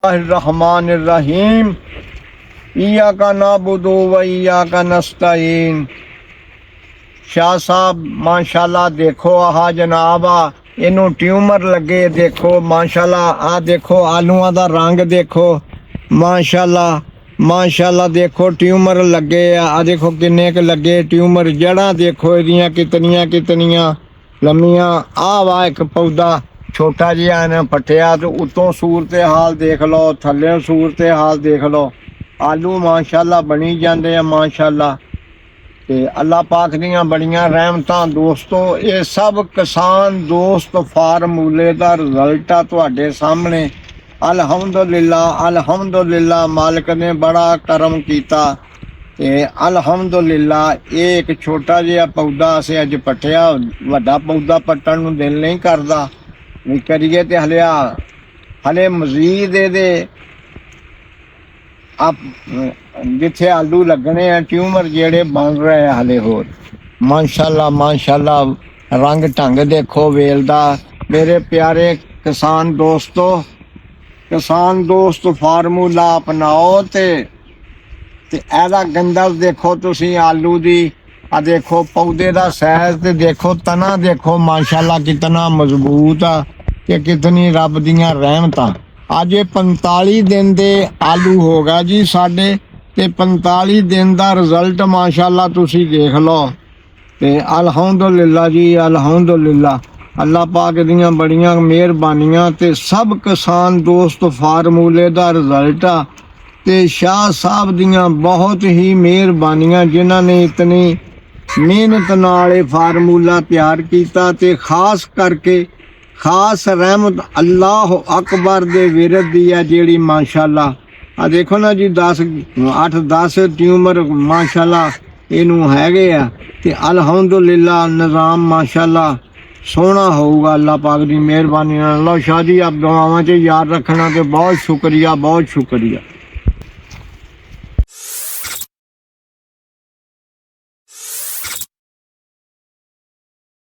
रहमानिर्रहीम इय्याका नअबुदु व इय्याका नस्तईन। शाह साहब माशाल्लाह देखो आह जनाब इनू ट्यूमर लगे देखो माशाल्लाह। आ देखो आलूआं दा रंग देखो माशाल्लाह माशाल्लाह। देखो ट्यूमर लगे आ देखो किन्ने क लगे ट्यूमर। जड़ा देखो इहदियां कितनियां कितनियां लम्मियां। आ वा एक पौधा छोटा जिहा ने पट्टिया तो उत्तों सूरत हाल देख लो, थल्ले सूरत हाल देख लो। आलू माशाल्लाह बनी जाते हैं माशाल्लाह। ते अल्लाह पाक दियां बड़ियां रहमतां दोस्तों। ये सब किसान दोस्त फार्मूले का रिजल्ट आ तुहाडे सामने। अल्हम्दुलिल्लाह अल्हम्दुलिल्लाह मालिक ने बड़ा करम किया। ते अल्हम्दुलिल्लाह ये एक छोटा जिहा पौधा असें अज पट्टिया, वड्डा पौधा पट्टण नूं दिल नहीं करदा भी करिए ते हले मजीद ये जिथे आलू लगने हैं ट्यूमर जेड़े बन रहे हैं हले होर माशाल्लाह माशाल्लाह। रंग ढंग देखो वेल दा। मेरे प्यारे किसान दोस्त फार्मूला अपनाओ ते एदा गंदल देखो तुसी आलू दी। आ देखो पौधे दा साइज ते देखो तना देखो माशाल्लाह कितना मजबूत आ कि कितनी रब दियां रहमतां। अज 45 दिन दे आलू हो गया जी साडे ते 45 दिन दा रिजल्ट माशाल्लाह तुसी देख लो। ते अल्हम्दुलिल्लाह जी अल्हम्दुलिल्लाह। अल्लाह पाक दियां बड़ियां मेहरबानियां ते सब किसान दोस्त फार्मूले दा रिजल्ट आ। ते शाह साहब दियां बहुत ही मेहरबानियां जिन्हां ने इतनी मेहनत नाल ये फार्मूला तैयार किया। ते खास करके खास रहमत अल्लाह अकबर दे विरद दी है जेड़ी माशाल्लाह। आ देखो ना जी 8-10 ट्यूमर माशाल्लाह इनू हैगे आ। ते अल्हम्दुलिल्लाह निज़ाम माशाल्लाह सोहना होगा अल्लाह पाक दी मेहरबानी नाल। अल्लाह शाह जी आप दुआवां च याद रखना। ते बहुत शुक्रिया बहुत शुक्रिया।